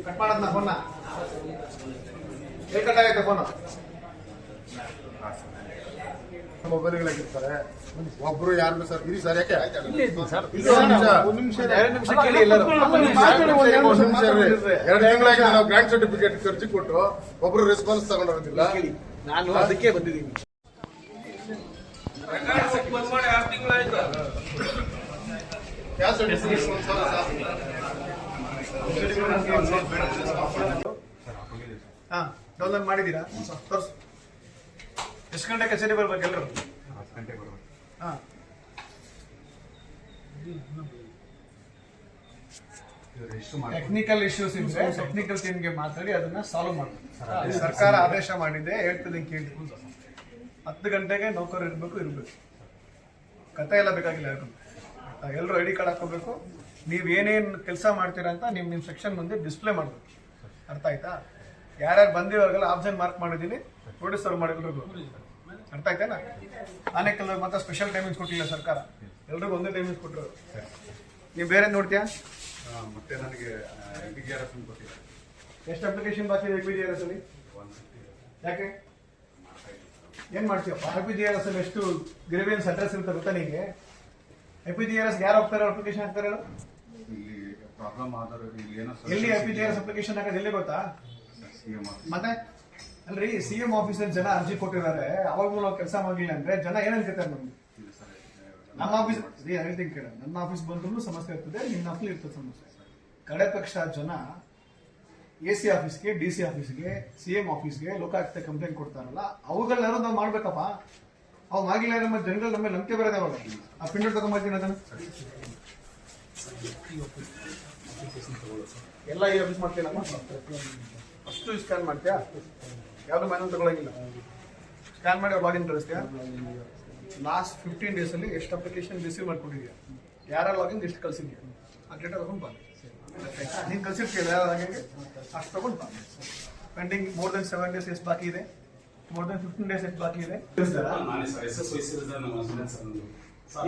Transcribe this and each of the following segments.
Cut ಮಾಡೋದನ್ನ ಫೋನ್ನ ಎಲ್ಲಿ ಕಟ್ ಆಗೈತೆ ಫೋನು ಮೊಬೈಲ್ಗಳಾಗಿರ್ತಾರೆ ಒಬ್ರು ಯಾರು ಸರ್ ಇರಿ ಸರ್ ಯಾಕೆ ಒಂದು ನಿಮಿಷ 2 ನಿಮಿಷ ಕೇಳಿ ಎಲ್ಲರೂ 2 ತಿಂಗಳಾಗಿ ನಾವು ಗ್ರಾಂಟ್ ಸರ್ಟಿಫಿಕೇಟ್ ಖರ್ಚು ಕೊಟ್ಟು ಒಬ್ರು ರೆಸ್ಪಾನ್ಸ್ ತಗೊಂಡಿರೋದಿಲ್ಲ. ನಾನು ಅದಕ್ಕೆ ಬಂದಿದ್ದೀನಿ. ಡೌನ್ಲೋಡ್ ಮಾಡಿದ್ದೀರಾ? ತೋರಿಸು. ಎಷ್ಟು ಗಂಟೆ ಕಚೇರಿ ಬರ್ಬೇಕು ಎಲ್ಲರೂ? ಟೆಕ್ನಿಕಲ್ ಇಶ್ಯೂಸ್ ಇದ್ರೆ ಟೆಕ್ನಿಕಲ್ ಟೀಮ್ಗೆ ಮಾತಾಡಿ ಅದನ್ನ ಸಾಲ್ವ್ ಮಾಡಬೇಕು. ಸರ್ಕಾರ ಆದೇಶ ಮಾಡಿದೆ, ಹೇಳ್ತದೆ ಕೇಳಿ. 10 ಗಂಟೆಗೆ ನೌಕರು ಇರಬೇಕು. ಕತೆ ಎಲ್ಲ ಬೇಕಾಗಿಲ್ಲ. ಎಲ್ಲರೂ ಐಡಿ ಕಾರ್ಡ್ ಹಾಕೋಬೇಕು. ನೀವು ಏನೇನು ಕೆಲಸ ಮಾಡ್ತೀರಾ ಅಂತ ನಿಮ್ಮ ಸೆಕ್ಷನ್ ಮುಂದೆ ಡಿಸ್ಪ್ಲೇ ಮಾಡಬೇಕು. ಅರ್ಥ ಆಯ್ತಾ? ಯಾರ್ಯಾರು ಬಂದಿರೋರಿಗೆಲ್ಲ ಆಬ್ಸೆಂಟ್ ಮಾರ್ಕ್ ಮಾಡಿದ್ದೀನಿ, ನೋಟಿಸ್ ಸರ್ವ್ ಮಾಡಿದ್ರು. ಅರ್ಥ ಆಯ್ತಾನಾ? ಆನೇಕಲ್ ಮತ್ತೆ ಸ್ಪೆಷಲ್ ಟೈಮಿಂಗ್ಸ್ ಕೊಟ್ಟಿಲ್ಲ ಸರ್ಕಾರ, ಎಲ್ರಿಗೂ ಒಂದೇ ಟೈಮಿಂಗ್ಸ್ ಕೊಟ್ಟರು. ನೀವು ಬೇರೆ ನೋಡ್ತೀಯಾ? ಮತ್ತೆ ನನಗೆ APJRS ಕೊಟ್ಟಿಲ್ಲ. ಎಷ್ಟು ಅಪ್ಲಿಕೇಶನ್ ಬಾಕಿ ಇದೆ APJRS ಅಲ್ಲಿ? ಯಾಕೆ ಏನ್ ಮಾಡ್ತೀಯಪ್ಪ? APJRS ಅಲ್ಲಿ ಎಷ್ಟು ಗ್ರೇವಿಯನ್ಸ್ ಅಡ್ರೆಸ್ ಇರುತ್ತೆ ಗೊತ್ತಾ ನಿಮಗೆ? APJRS ಯಾರು ಹೋಗ್ತಾರೆ ಅಪ್ಲಿಕೇಶನ್ ಹಾಕ್ತಾರೆ? ಎಲ್ಲಿ APJRS ಅಪ್ಲಿಕೇಶನ್ ಹಾಕೋದು ಎಲ್ಲಿ ಗೊತ್ತಾ? ಮತ್ತೆ ಅಲ್ರಿ, CM ಆಫೀಸಲ್ಲಿ ಜನ ಅರ್ಜಿ ಕೊಟ್ಟಿದ್ದಾರೆ, ಅವಾಗೂ ನಾವು ಕೆಲಸ ಮಾಡಲಿಲ್ಲ ಅಂದ್ರೆ ಜನ ಏನ್ ಅನ್ಕೋತಾರೆ ನಮ್ಗೆ? ನಮ್ಮ ಆಫೀಸ್ ಹೇಳ್ತೀನಿ ಕೇಳ, ನನ್ನ ಆಫೀಸ್ ಬಂದ್ರೂ ಸಮಸ್ಯೆ ಇರ್ತದೆ, ನಿಮ್ಮ ಆಫೀಸ್ ಇರ್ತದೆ ಸಮಸ್ಯೆ. ಕಡೆ ಪಕ್ಷ ಜನ AC ಆಫೀಸ್ಗೆ, DC ಆಫೀಸ್ಗೆ, CM ಆಫೀಸ್ಗೆ ಲೋಕಾಯುಕ್ತ ಕಂಪ್ಲೇಂಟ್ ಕೊಡ್ತಾರಲ್ಲ, ಅವುಗಳನ್ನಾರು ನಾವು ಮಾಡ್ಬೇಕಪ್ಪ. ಅವು ಆಗಿಲ್ಲ ನಮ್ಮ ಜನಗಳು ನಮ್ಮ ನಂಬಿಕೆ ಬರೋದೇ ಅವಾಗ. ಆ ಪಿಂಡ್ ತಗೊಂಡ್ಬರ್ತೀನಿ ಅದನ್ನ ಎಲ್ಲ ಈ ಆಫೀಸ್ ಮಾಡ್ತೀನಮ್ಮ. ಅಷ್ಟು ಸ್ಕ್ಯಾನ್ ಮಾಡ್ತೀಯಾ? ಯಾವ್ದು ಮ್ಯಾನುವಲ್ ತಗೊಳಂಗಿಲ್ಲ. ಸ್ಕ್ಯಾನ್ ಮಾಡಿ ಲಾಗಿನ್ ಕಳಿಸ್ತೀಯಾ? ಲಾಸ್ಟ್ 15 days ಅಲ್ಲಿ ಎಷ್ಟು ಅಪ್ಲಿಕೇಶನ್ ರಿಸೀವ್ ಮಾಡ್ಕೊಂಡಿದ್ಯಾ, ಯಾರ ಲಾಗಿನ್ ಎಷ್ಟು ಕಳ್ಸಿದ್ಯಾ, ಆ ಡೇಟಾ ತಗೊಂಡು ಬಾ. ನೀನು ಕಳ್ಸಿರ್ತೀಯಲ್ಲ ಯಾರಿಗೆ, ಅಷ್ಟು ತಗೊಂಡು ಬಾ. ಪೆಂಡಿಂಗ್ ಮೋರ್ ದೆನ್ 7 days ಎಷ್ಟು ಬಾಕಿ ಇದೆ, ಮೋರ್ ದೆನ್ 15 days ಎಷ್ಟು ಬಾಕಿ ಇದೆ.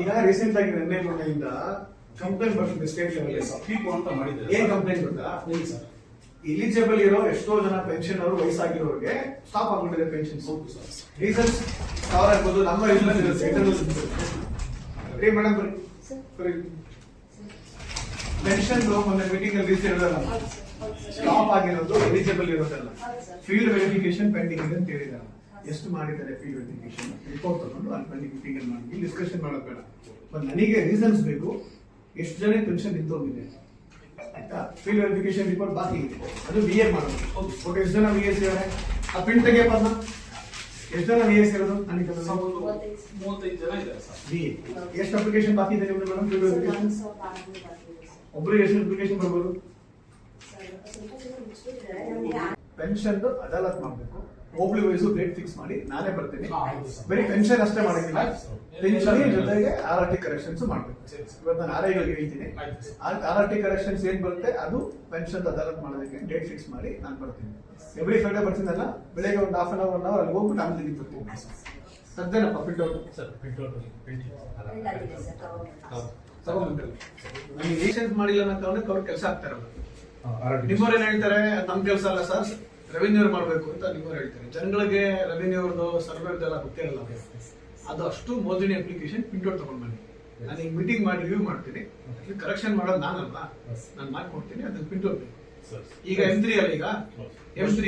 ಈಗ ರೀಸೆಂಟ್ ಆಗಿ ನಿನ್ನೆಯಿಂದ ಕಂಪ್ಲೇಂಟ್ ಬರ್ತಿದೆ ಸ್ಟೇಟ್ ಲೆವೆಲ್. ಏನ್ ಕಂಪ್ಲೇಂಟ್ ಗೊತ್ತಾ? ಎಲಿಜಿಬಲ್ ಇರೋ ಎಷ್ಟೋ ಜನ ಪೆನ್ಷನ್ ಅವರು ವಯಸ್ಸಾಗಿರೋರಿಗೆ ಸ್ಟಾಪ್ ಆಗ್ಬಿಟ್ಟಿದೆ ಪೆನ್ಷನ್. ರೀಸನ್ಸ್ ಸಾವಿರ ಇರ್ಬೋದು, ನಮ್ಮ ಮೇಡಮ್ ಪೆನ್ಷನ್ ಮೊನ್ನೆ ಮೀಟಿಂಗ್ ಅಲ್ಲಿ ಹೇಳಿದಾರಲ್ಲ, ಸ್ಟಾಪ್ ಆಗಿರೋದು ಎಲಿಜಿಬಲ್ ಇರೋದಲ್ಲ, ಫೀಲ್ಡ್ ವೆರಿಫಿಕೇಶನ್ ಪೆಂಡಿಂಗ್ ಇದೆ ಅಂತ ಹೇಳಿದಾರೆ. ಎಷ್ಟು ಮಾಡಿದ್ದಾರೆ ಫೀಲ್ಡ್ ವೆರಿಫಿಕೇಶನ್ ರಿಪೋರ್ಟ್ ತಗೊಂಡು ಅಲ್ಲಿ ಪೆಂಡಿಂಗ್ ಮೀಟಿಂಗ್ ಮಾಡಿ ಡಿಸ್ಕಷನ್ ಮಾಡೋದು ಬೇಡ. ಬಟ್ ನನಗೆ ರೀಸನ್ಸ್ ಬೇಕು, ಎಷ್ಟು ಜನ ಪೆನ್ಷನ್ ನಿಂತೋಗಿದೆ ಆಯ್ತಾ? ಫೀಲ್ಡ್ ವೆರಿಫಿಕೇಶನ್ ರಿಪೋರ್ಟ್ ಬಾಕಿ ಇದೆ, ಅದು VA ಮಾಡೋದು. ಎಷ್ಟು ಜನ VA ಇದ್ದಾರೆ ಆ ಪಿನ್ ತೆಗೆಯಪ್ಪ. ಎಷ್ಟು ಜನ VA ಇರೋದು? ನನಗೆ 35 ಜನ ಇದ್ದಾರೆ ಸರ್. VA ಎಷ್ಟು ಅಪ್ಲಿಕೇಶನ್ ಬಾಕಿ ಇದೆ ನಿಮ್ದು ಮೇಡಮ್? ಫೀಲ್ಡ್ ವೆರಿಫಿಕೇಶನ್ ಒಬ್ಬರಿಗೆ ಎಷ್ಟು ಅಪ್ಲಿಕೇಶನ್ ಬರ್ಬೋದು? ಪೆನ್ಷನ್ ಅದಾಲತ್ ಮಾಡಬೇಕು, ಹೋಬ್ಳಿ ವಯಸ್ಸು ಡೇಟ್ ಫಿಕ್ಸ್ ಮಾಡಿ ನಾನೇ ಬರ್ತೀನಿ. ಬರೀ ಪೆನ್ಷನ್ ಅಷ್ಟೇ ಮಾಡಿದ್ದೀನಿ, ಪೆನ್ಷನ್ ಜೊತೆಗೆ RRT ಕರೆಕ್ಷನ್ಸ್ ಮಾಡ್ಬೇಕು. ಇವತ್ತು ನಾನು RIಗಳಿಗೆ ಹೇಳ್ತೀನಿ, RRT ಕರೆಕ್ಷನ್ಸ್ ಏನ್ ಬರುತ್ತೆ ಅದು ಪೆನ್ಷನ್ ಅದಾಲತ್ ಮಾಡೋದಕ್ಕೆ ಡೇಟ್ ಫಿಕ್ಸ್ ಮಾಡಿ ನಾನು ಬರ್ತೀನಿ. ಎವ್ರಿ ಫ್ರೈಡೆ ಬರ್ತೀನಲ್ಲ, ಬೆಳಗ್ಗೆ ಒಂದು half an hour 1 hour ಅಲ್ಲಿ ಹೋಗ್ಬಿಟ್ಟು ಆಮೇಲೆ ಬರ್ತೀನಿ. ಸದ್ಯನಪ್ಪ ಪ್ರಿಂಟ್ಔಟ್ ತಗೊಂಡ್ಬಂದಿಲ್ಲ. ನನಗೆ ರೀಸೆಂಟ್ ಮಾಡಿಲ್ಲ ಅನ್ನೋ ಕಾರಣಕ್ಕೆ ಅವ್ರು ಕೆಲಸ ಆಗ್ತಾರಲ್ಲ. ನಿಮ್ಮವ್ರು ಏನ್ ಹೇಳ್ತಾರೆ, ನಮ್ ಕೆಲಸ ಅಲ್ಲ ಸರ್, ರೆವಿನ್ಯೂ ಮಾಡ್ಬೇಕು ಅಂತ ನಿಮ್ಮವ್ರು ಹೇಳ್ತಾರೆ. ಜನಗಳಿಗೆ ರೆವಿನ್ಯೂ ಅವ್ರದ್ದು ಸರ್ವೇರ್ದೆಲ್ಲ ಗೊತ್ತಿರಲ್ಲ. ಅದು ಅಷ್ಟು ಮೋದಿನಿ ಅಪ್ಲಿಕೇಶನ್ ಪ್ರಿಂಟ್ಔಟ್ ತಗೊಂಡ್ ಬನ್ನಿ, ನಾನು ಈಗ ಮೀಟಿಂಗ್ ಮಾಡಿ ರಿವ್ಯೂ ಮಾಡ್ತೀನಿ. ಕರೆಕ್ಷನ್ ಮಾಡೋದು ನಾನಲ್ಲ, ನಾನು ಮಾಡ್ಕೊಡ್ತೀನಿ. ಅದನ್ನ ಪ್ರಿಂಟ್ಔಟ್ ಬೇಕು. ಈಗ M3 ಅಲ್ಲ, ಈಗ M3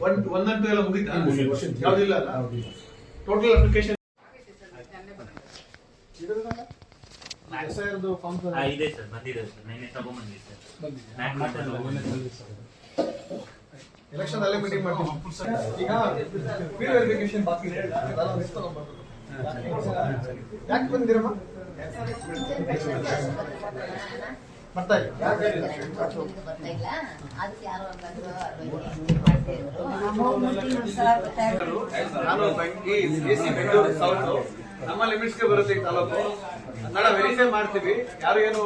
1 and 2 ಎಲ್ಲ ಮುಗಿತಾ? ಯಾವ್ದಿಲ್ಲ ಅಲ್ಲ, ಟೋಟಲ್ ಅಪ್ಲಿಕೇಶನ್ ಇದೆ ಸರ್, ಬಂದಿದೆ ಸರ್, ನೆನ್ನೆ ತಗೊಂಡ್ಬಂದಿದೆ ಸರ್. ಎಲೆಕ್ಷನ್ ಅಲ್ಲೇ ಮೀಟಿಂಗ್ ಮಾಡ್ತೀವಿ. ಈಗ ಫೀಲ್ಡ್ ವೆರಿಫಿಕೇಶನ್ ಬಾಕಿ ಇದೆ, ಯಾಕೆ ಬಂದಿರಮ್ಮ? ಬರ್ತಾ ಇಲ್ಲ. ನಾನು ಬೆಂಗಳೂರು ಸೌತ್ ನಮ್ಮ ಲಿಮಿಟ್ಸ್ಗೆ ಬರುತ್ತೆ ಈ ತಾಲೂಕು. ಕನ್ನಡ ವೆರಿಫೈ ಮಾಡ್ತೀವಿ, ಯಾರು ಏನು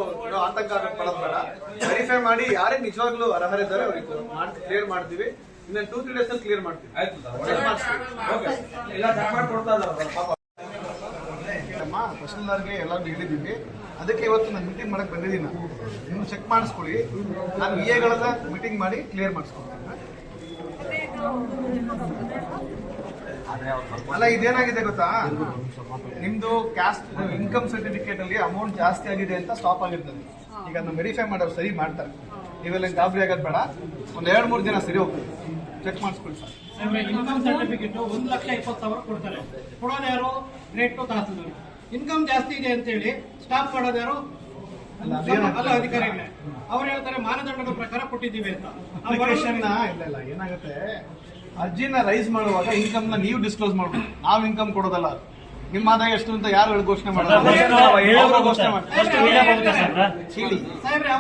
ಆತಂಕ ಪಡೋದು ಬೇಡ. ವೆರಿಫೈ ಮಾಡಿ ಯಾರೇ ನಿಜವಾಗ್ಲೂ ಅರ್ಹರಿದ್ದಾರೆ ಅವ್ರಿಗೆ ಕ್ಲಿಯರ್ ಮಾಡ್ತೀವಿ. ಇನ್ನು 2-3 days ಅಲ್ಲಿ ಕ್ಲಿಯರ್ ಮಾಡ್ತೀವಿ. ತಹಸೀಲ್ದಾರ್ಗೆ ಎಲ್ಲರೂ ಹೇಳಿದ್ದೀವಿ, ಅದಕ್ಕೆ ಇವತ್ತು ನಾನು ಮೀಟಿಂಗ್ ಮಾಡಕ್ ಬಂದಿದ್ದೀನಿ. ನೀವು ಚೆಕ್ ಮಾಡಿಸ್ಕೊಳ್ಳಿ, ನಾನು VA ಮೀಟಿಂಗ್ ಮಾಡಿ ಕ್ಲಿಯರ್ ಮಾಡಿಸ್ಕೊಡ್ತೀನಿ. ಅಲ್ಲ, ಇದೇನಾಗಿದೆ ಗೊತ್ತಾ, ನಿಮ್ದು ಕ್ಯಾಸ್ಟ್ ಇನ್ಕಮ್ ಸರ್ಟಿಫಿಕೇಟ್ ಅಲ್ಲಿ ಅಮೌಂಟ್ ಜಾಸ್ತಿ ಆಗಿದೆ ಅಂತ ಸ್ಟಾಪ್ ಆಗಿರ್ತದೆ. ಈಗ ನಾವು ವೆರಿಫೈ ಮಾಡೋರು ಸರಿ ಮಾಡ್ತಾರೆ, ನೀವೆಲ್ಲ ಗಾಬರಿ ಆಗೋದು ಬೇಡ. ಒಂದ್ 2-3 ದಿನ ಸರಿ ಹೋಗ್ತೀವಿ, ಚೆಕ್ ಮಾಡಿಸ್ಕೊಳ್ಳಿ ಸರ್. ಇನ್ಕಮ್ ಸರ್ಟಿಫಿಕೇಟ್ 1,20,000 ಕೊಡ್ತಾರೆ. ಕೊಡೋದು ಯಾರು? ಗ್ರೇಡ್ 2 ತಹಸೀಲ್ದಾರ್. ಇನ್ಕಮ್ ಜಾಸ್ತಿ ಇದೆ ಅಂತ ಹೇಳಿ ಸ್ಟಾಪ್ ಮಾಡೋದು ಯಾರು? ಅಲ್ಲ, ಅಧಿಕಾರಿಗಳೇ. ಅವ್ರು ಹೇಳ್ತಾರೆ ಮಾನದಂಡಗಳ ಪ್ರಕಾರ ಕೊಟ್ಟಿದ್ದೀವಿ ಅಂತ. ಅಪ್ಲಿಕೇಶನ್ ಇಲ್ಲ ಏನಾಗುತ್ತೆ, ಅರ್ಜಿನ ರೈಸ್ ಮಾಡುವಾಗ ಇನ್ಕಮ್ ನ ನೀವು ಡಿಸ್ಕ್ಲೋಸ್ ಮಾಡ್ಬೋದು, ನಾವು ಇನ್ಕಮ್ ಕೊಡೋದಲ್ಲ. ನಿಮ್ಮ ಆದಾಯ ಎಷ್ಟು ಅಂತ ಯಾರು ಘೋಷಣೆ ಮಾಡೋದು? ಘೋಷಣೆ ಮಾಡ್ತಾರೆ.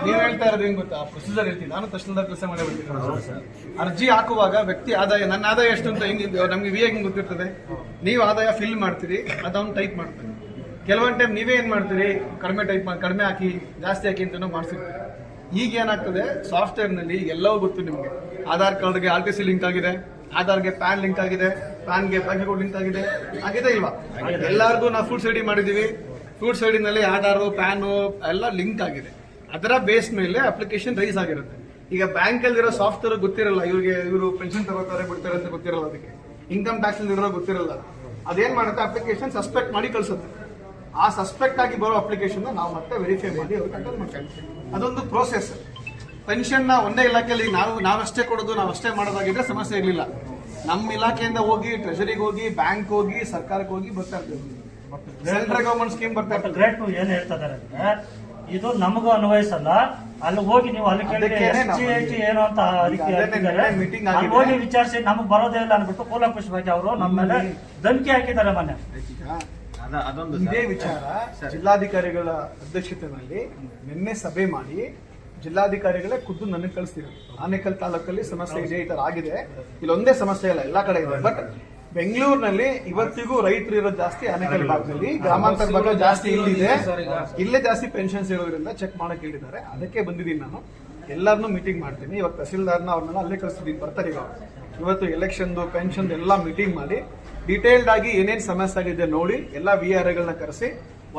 ನೀವು ಹೇಳ್ತಾ ಇರೋದು ಏನ್ ಗೊತ್ತಾ, ಪ್ರೊಸೀಜರ್ ಹೇಳ್ತೀನಿ. ನಾನು ತಹಶೀಲ್ದಾರ್ ಕೆಲಸ ಮಾಡಿ ಬರ್ತೀನಿ. ಅರ್ಜಿ ಹಾಕುವಾಗ ವ್ಯಕ್ತಿ ಆದಾಯ, ನನ್ನ ಆದಾಯ ಎಷ್ಟು ಅಂತ ನಮ್ಗೆ VA ಹೆಂಗ್ ಗೊತ್ತಿರ್ತದೆ? ನೀವು ಆದಾಯ ಫಿಲ್ ಮಾಡ್ತೀರಿ, ಅದನ್ನು ಟೈಪ್ ಮಾಡ್ತೀರಿ. ಕೆಲವೊಂದು ಟೈಮ್ ನೀವೇ ಏನ್ ಮಾಡ್ತೀರಿ, ಕಡಿಮೆ ಹಾಕಿ ಜಾಸ್ತಿ ಹಾಕಿ ಅಂತ ಮಾಡ್ಸಿರ್ತೀರಿ. ಈಗ ಏನಾಗ್ತದೆ, ಸಾಫ್ಟ್ವೇರ್ ನಲ್ಲಿ ಎಲ್ಲವೂ ಗೊತ್ತು ನಿಮ್ಗೆ. ಆಧಾರ್ ಕಾರ್ಡ್ಗೆ RTC ಲಿಂಕ್ ಆಗಿದೆ, ಆಧಾರ್ಗೆ ಪ್ಯಾನ್ ಲಿಂಕ್ ಆಗಿದೆ, ಪ್ಯಾನ್ಗೆ ಬ್ಯಾಂಕ್ ಅಕೌಂಟ್ ಲಿಂಕ್ ಆಗಿದೆ ಇಲ್ವಾ? ಎಲ್ಲರಿಗೂ ನಾವು ಫುಡ್ ಐಡಿ ಮಾಡಿದೀವಿ. ಫುಡ್ ಐಡಿನಲ್ಲಿ ಆಧಾರ್, ಪ್ಯಾನ್ ಎಲ್ಲ ಲಿಂಕ್ ಆಗಿದೆ. ಅದರ ಬೇಸ್ ಮೇಲೆ ಅಪ್ಲಿಕೇಶನ್ ರೈಸ್ ಆಗಿರುತ್ತೆ. ಈಗ ಬ್ಯಾಂಕ್ ಅಲ್ಲಿರೋ ಸಾಫ್ಟ್ವೇರ್ ಗೊತ್ತಿರಲ್ಲ, ಇವರು ಪೆನ್ಷನ್ ತಗೋತಾರೆ ಬಿಡ್ತಾರೆ ಅಂತ ಗೊತ್ತಿರಲ್ಲ, ಅದಕ್ಕೆ ಇನ್ಕಮ್ ಟ್ಯಾಕ್ಸ್ ಅಲ್ಲಿ ಇರೋ ಗೊತ್ತಿರಲ್ಲ. ಅದೇನ್ ಮಾಡುತ್ತೆ, ಅಪ್ಲಿಕೇಶನ್ ಸಸ್ಪೆಕ್ಟ್ ಮಾಡಿ ಕಳ್ಸುತ್ತೆ. ಆ ಸಸ್ಪೆಕ್ಟ್ ಆಗಿ ಬರೋ ಅಪ್ಲಿಕೇಶನ್ ನಾವು ಮತ್ತೆ ವೆರಿಫೈ ಮಾಡಿ ಅವ್ರು ಕಂಟ್ರೋಲ್ ಮಾಡ್ತೀವಿ. ಅದೊಂದು ಪ್ರೋಸೆಸ್. ಪೆನ್ಷನ್ ನ ಒಂದೇ ಇಲಾಖೆಯಲ್ಲಿ ನಾವಷ್ಟೇ ಕೊಡೋದು, ನಾವಷ್ಟೇ ಮಾಡೋದಾಗಿದ್ರೆ ಸಮಸ್ಯೆ ಇರಲಿಲ್ಲ. ನಮ್ಮ ಇಲಾಖೆಯಿಂದ ಹೋಗಿ ಟ್ರೆಜರಿಗೆ ಹೋಗಿ, ಬ್ಯಾಂಕ್ ಹೋಗಿ, ಸರ್ಕಾರಕ್ಕೆ ಹೋಗಿ ಬರ್ತಾ ಇರ್ತೀವಿ. ಸೆಂಟ್ರಲ್ ಗವರ್ಮೆಂಟ್ ಸ್ಕೀಮ್ ಬರ್ತಾ ಇರ್ತದೆ. ಗ್ರೇಡ್ 2 ಏನ್ ಹೇಳ್ತಾರೆ ಅಂದ್ರೆ, ಇದು ನಮಗೂ ಅನ್ವಯಿಸಲ್ಲ. ಅಲ್ಲಿ ಹೋಗಿ ನೀವು ಅಲ್ಲಿ ಏನು ಅಂತ ಮೀಟಿಂಗ್ ಅಲ್ಲಿ ಹೋಗಿ ವಿಚಾರಿಸಿ ನಮಗ್ ಬರೋದೇ ಇಲ್ಲ ಅನ್ಬಿಟ್ಟು ಕೂಲಂಕುಷವಾಗಿ ಅವರು ನಮ್ಮ ಮೇಲೆ ಧಮಕಿ ಹಾಕಿದ್ದಾರೆ ಮೊನ್ನೆ. ಇದೇ ವಿಚಾರ ಜಿಲ್ಲಾಧಿಕಾರಿಗಳ ಅಧ್ಯಕ್ಷತೆಯಲ್ಲಿ ನಿನ್ನೆ ಸಭೆ ಮಾಡಿ ಜಿಲ್ಲಾಧಿಕಾರಿಗಳೇ ಖುದ್ದು ನನಗೆ ಕಳಿಸ್ತೀವಿ. ಆನೇಕಲ್ ತಾಲೂಕಲ್ಲಿ ಸಮಸ್ಯೆ ಇದೆ, ಈ ತರ ಆಗಿದೆ. ಇಲ್ಲೊಂದೇ ಸಮಸ್ಯೆ ಇಲ್ಲ, ಎಲ್ಲಾ ಕಡೆ ಇದೆ. ಬಟ್ ಬೆಂಗಳೂರಿನಲ್ಲಿ ಇವತ್ತಿಗೂ ರೈತರು ಇರೋದು ಜಾಸ್ತಿ ಆನೇಕಲ್ ಭಾಗದಲ್ಲಿ, ಗ್ರಾಮಾಂತರ ಭಾಗ ಜಾಸ್ತಿ ಇಲ್ಲಿದೆ. ಇಲ್ಲೇ ಜಾಸ್ತಿ ಪೆನ್ಷನ್ಸ್ ಇರೋದ್ರಿಂದ ಚೆಕ್ ಮಾಡಕ್ ಹೇಳಿದ್ದಾರೆ. ಅದಕ್ಕೆ ಬಂದಿದ್ದೀನಿ ನಾನು. ಎಲ್ಲರನ್ನೂ ಮೀಟಿಂಗ್ ಮಾಡ್ತೀನಿ. ಇವತ್ತು ತಹಸೀಲ್ದಾರ್ನ ಅವ್ರನ್ನೆಲ್ಲ ಅಲ್ಲೇ ಕಳಿಸ್ತಿದ್ದೀನಿ, ಬರ್ತಾರೆ. ಇವತ್ತು ಎಲೆಕ್ಷನ್ ಪೆನ್ಷನ್ ಎಲ್ಲ ಮೀಟಿಂಗ್ ಮಾಡಿ ಡೀಟೇಲ್ಡ್ ಆಗಿ ಏನೇನು ಸಮಸ್ಯೆ ಆಗಿದೆ ನೋಡಿ, ಎಲ್ಲ VRಗಳನ್ನ ಕರೆಸಿ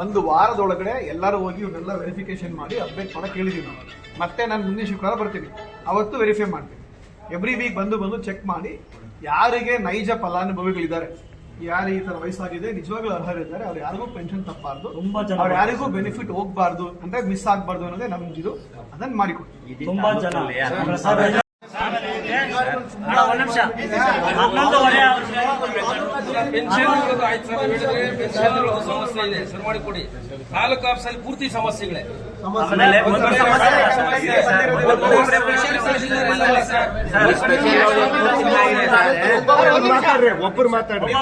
1 ವಾರದೊಳಗಡೆ ಎಲ್ಲರೂ ಹೋಗಿ ಇವನ್ನೆಲ್ಲ ವೆರಿಫಿಕೇಶನ್ ಮಾಡಿ ಅಪ್ಡೇಟ್ ಮಾಡಕ್ ಹೇಳಿದೀವಿ ನಾವು. ಮತ್ತೆ ನಾನು ಮುಂದಿನ ಶುಕ್ರವಾರ ಬರ್ತೀನಿ, ಅವತ್ತು ವೆರಿಫೈ ಮಾಡ್ತೀನಿ. ಎವ್ರಿ ವೀಕ್ ಬಂದು ಚೆಕ್ ಮಾಡಿ ಯಾರಿಗೆ ನೈಜ ಫಲಾನುಭವಿಗಳಿದ್ದಾರೆ, ಯಾರು ಈ ತರ ವಯಸ್ಸಾಗಿದೆ ನಿಜವಾಗ್ಲೂ ಅರ್ಹರಿದ್ದಾರೆ, ಅವ್ರು ಯಾರಿಗೂ ಪೆನ್ಷನ್ ತಪ್ಪಬಾರ್ದು, ಅವ್ರು ಯಾರಿಗೂ ಬೆನಿಫಿಟ್ ಹೋಗ್ಬಾರ್ದು ಅಂದ್ರೆ ಮಿಸ್ ಆಗ್ಬಾರ್ದು ಅನ್ನೋದೇ ನಮ್ಗಿದು. ಅದನ್ನ ಮಾಡಿಕೊಡ್ತೀವಿ. ತುಂಬಾ ಜನ ಒಂದ್ ನಿಮಿಷ 11:30 ಸಮಸ್ಯೆ ಇದೆ, ಸರ್ ಮಾಡಿಕೊಡಿ. ತಾಲೂಕು ಆಫೀಸಲ್ಲಿ ಪೂರ್ತಿ ಸಮಸ್ಯೆಗಳೇ. ಒಬ್ಬರು ಮಾತಾಡ್ರಿ,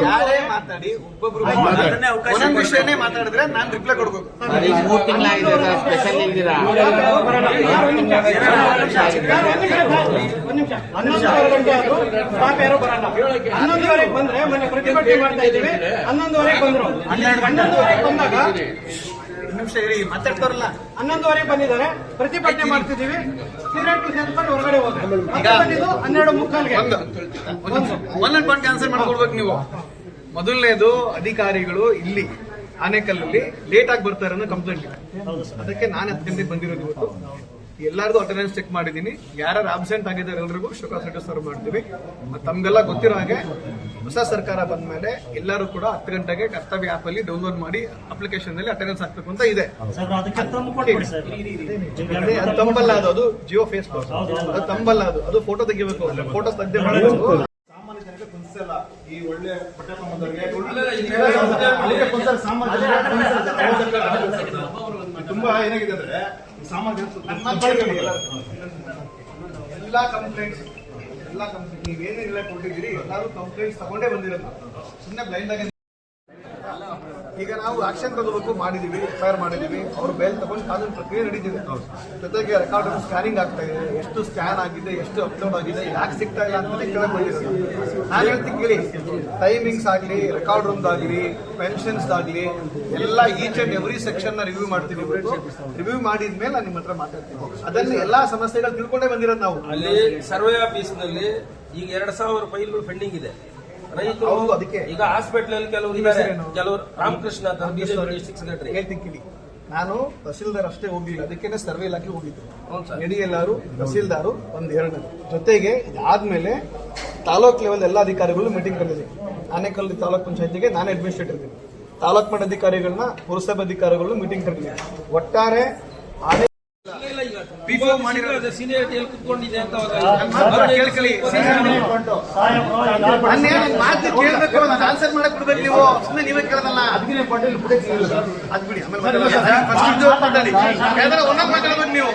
ಯಾರೇ ಮಾತಾಡಿ ಒಬ್ಬೊಬ್ರು ಒಂದೊಂದು ವಿಷಯನೇ ಮಾತಾಡಿದ್ರೆ ನಾನು ರಿಪ್ಲೈ ಕೊಡ್ಬೇಕು. 3 ತಿಂಗಳಾಗಿದೆ ಸ್ಪೆಷಲ್ ಇದ್ದೀರಾ? 11:30 ಬಂದ್ರೆ ಮೊನ್ನೆ ಪ್ರತಿಭಟನೆ ಮಾಡ್ತಾ ಇದ್ದೀವಿ. 11:30 ಬಂದ್ರು. 11:30 ಬಂದಾಗ ನಿಮಿಷ ಇರಿ, ಮಾತಾಡ್ತಾರಲ್ಲ. 11:30 ಬಂದಿದ್ದಾರೆ, ಪ್ರತಿಭಟನೆ ಮಾಡ್ತಿದ್ದೀವಿ. ಸಿಗರೇಟ್ ಸೇರ್ಕೊಂಡು ಹೊರಗಡೆ ಹೋದ್ರೆ 12:45ಗೆ ಒಂದೊಂದು ಪಾಯಿಂಟ್ ಆನ್ಸರ್ ಮಾಡ್ಕೊಡ್ಬೇಕು ನೀವು. ಮೊದಲನೇದು, ಅಧಿಕಾರಿಗಳು ಇಲ್ಲಿ ಆನೇಕಲ್ಲಲ್ಲಿ ಲೇಟ್ ಆಗಿ ಬರ್ತಾರೆ ಅನ್ನೋ ಕಂಪ್ಲೇಂಟ್ ಇದೆ. ಅದಕ್ಕೆ ನಾನು 10 ಗಂಟೆಗೆ ಬಂದಿರೋದು. ಇವತ್ತು ಎಲ್ಲಾರ್ದು ಅಟೆಂಡೆನ್ಸ್ ಚೆಕ್ ಮಾಡಿದ್ದೀನಿ. ಯಾರು ಆಬ್ಸೆಂಟ್ ಆಗಿದ್ದಾರೆ ಎಲ್ರಿಗೂ ಶೋಕಾಸ್ ಲೆಟರ್ ಸರ್ವ್ ಮಾಡ್ತೀವಿ. ಮತ್ತೆ ತಮ್ಗೆಲ್ಲ ಗೊತ್ತಿರೋ ಹಾಗೆ ಹೊಸ ಸರ್ಕಾರ ಬಂದ ಮೇಲೆ ಎಲ್ಲರೂ ಕೂಡ 10 ಗಂಟೆಗೆ ಕರ್ತವ್ಯ ಆಪ್ ಅಲ್ಲಿ ಡೌನ್ಲೋಡ್ ಮಾಡಿ ಅಪ್ಲಿಕೇಶನ್ ನಲ್ಲಿ ಅಟೆಂಡೆನ್ಸ್ ಹಾಕ್ಬೇಕು ಅಂತ ಇದೆ. ಅದು ತಂಬಲ್ಲ, ಅದು ಜಿಯೋ ಫೇಸ್ಬುಕ್, ಅದು ತಂಬಲ್ಲ, ಅದು ಫೋಟೋ ತೆಗಿಬೇಕು. ಫೋಟೋ ತೆಗೆದೇ ಮಾಡಬೇಕು. ಸಾಮಾನ್ಯ ಜನಕ್ಕೆ ಕುಂದಿಸಲ್ಲ. ಈ ಒಳ್ಳೆ ಬಟ್ಟೆ ತುಂಬಾ ಏನಾಗಿದೆ ಅಂದ್ರೆ ಸಾಮಾನ್ಯ ಎಲ್ಲಾ ಕಂಪ್ಲೇಂಟ್ಸ್ ನೀವೇನೇನೆಲ್ಲ ಕೊಟ್ಟಿದ್ದೀರಿ ಎಲ್ಲರೂ ಕಂಪ್ಲೇಂಟ್ಸ್ ತಗೊಂಡೇ ಬಂದಿರೋದು. ಸುಮ್ಮನೆ ಬ್ಲೈಂಡ್ ಆಗಿ ಈಗ ನಾವು ಆಕ್ಷನ್ ತಗೋಬೇಕು ಮಾಡಿದೀವಿ, FIR ಮಾಡಿದೀವಿ. ಅವ್ರು ಬೇಲ್ ತಗೊಂಡು ಕಾನೂನು ಪ್ರಕ್ರಿಯೆ ನಡೀತಿದೆ. ಜೊತೆಗೆ ರೆಕಾರ್ಡ್ ಸ್ಕ್ಯಾನಿಂಗ್ ಆಗ್ತಾ ಇದೆ, ಎಷ್ಟು ಸ್ಕ್ಯಾನ್ ಆಗಿದೆ, ಎಷ್ಟು ಅಪ್ಲೋಡ್ ಆಗಿದೆ, ಯಾಕೆ ಸಿಗ್ತಾ ಇಲ್ಲ ಅಂತ ಕೇಳಕ್ ಬಂದಿರೋದು. ನಾನು ಹೇಳ್ತೀನಿ ಕೇಳಿ, ಟೈಮಿಂಗ್ಸ್ ಆಗಲಿ, ರೆಕಾರ್ಡ್ ರೂಮ್ಸ್ ಆಗಲಿ, ಪೆನ್ಷನ್ಸ್ ಆಗಲಿ, ಎಲ್ಲ ಈಚ್ ಅಂಡ್ ಎವ್ರಿ ಸೆಕ್ಷನ್ ನ ರಿವ್ಯೂ ಮಾಡ್ತೀವಿ. ರಿವ್ಯೂ ಮಾಡಿದ್ಮೇಲೆ ನಾನು ನಿಮ್ಮ ಹತ್ರ ಮಾತಾಡ್ತೀನಿ. ಅದನ್ನ ಎಲ್ಲಾ ಸಮಸ್ಯೆಗಳು ತಿಳ್ಕೊಂಡೇ ಬಂದಿರೋದು ನಾವು. ಅಲ್ಲಿ ಸರ್ವೆ ಆಫೀಸ್ ನಲ್ಲಿ ಈಗ 2,000 ಫೈಲ್ಗಳು ಪೆಂಡಿಂಗ್ ಇದೆ. ರೈತರು ಅದಕ್ಕೆ ಈಗ ಹಾಸ್ಪಿಟಲ್ ಅಲ್ಲಿ ಕೆಲವರು ಇದ್ದಾರೆ, ಕೆಲವರು ರಾಮಕೃಷ್ಣ ಅಂತ ಬಿಜೆಪಿ ಡಿಸ್ಟ್ರಿಕ್ಟ್ ಸೆಕ್ರೆಟರಿ ಹೇಳ್ತೀನಿ ಕೇಳಿ. ನಾನು ತಹಸೀಲ್ದಾರ್ ಅಷ್ಟೇ ಹೋಗಿಲ್ಲ, ಅದಕ್ಕೇನೆ ಸರ್ವೆ ಇಲಾಖೆ ಹೋಗಿದ್ದೆ. ಹೌದು ಸರ್. ಎಡಿಎಲ್ಆರು ತಹಸೀಲ್ದಾರು ಒಂದು 2 ಜೊತೆಗೆ ಇದಾದ್ಮೇಲೆ ತಾಲೂಕ್ ಲೆವೆಲ್ ಎಲ್ಲ ಅಧಿಕಾರಿಗಳು ಮೀಟಿಂಗ್ ಕರೆದಿದ್ದೀನಿ. ಆನೇಕಲ್ ತಾಲೂಕ್ ಪಂಚಾಯತಿಗೆ ನಾನು ಅಡ್ಮಿನಿಸ್ಟ್ರೇಟರ್ ಇದ್ದೀನಿ. ತಾಲೂಕ್ ಮಟ್ಟ ಅಧಿಕಾರಿಗಳನ್ನ, ಪುರಸಭೆ ಅಧಿಕಾರಿಗಳು ಮೀಟಿಂಗ್ ಕರೆದಿದ್ದೀನಿ. ಒಟ್ಟಾರೆ ಸೀನಿಯರಿಟಿಯಲ್ಲಿ ಕುತ್ಕೊಂಡಿದೆ ಅಂತ ಕೇಳ್ಕೊಳ್ಳಿ. ಕೇಳಬೇಕು, ನಾನು ಆನ್ಸರ್ ಮಾಡಕ್ ಬಿಡ್ಬೇಕು. ನೀವು ಸುಮ್ಮನೆ ನೀವೇ ಕೇಳೋದಲ್ಲ. ಅದ್ ಬಿಡಿ, ಆಮೇಲೆ ಮಾತಾಡಿ. ಒಂದೊಂದು ಮಾತಾಡ್ಬೇಕು ನೀವು.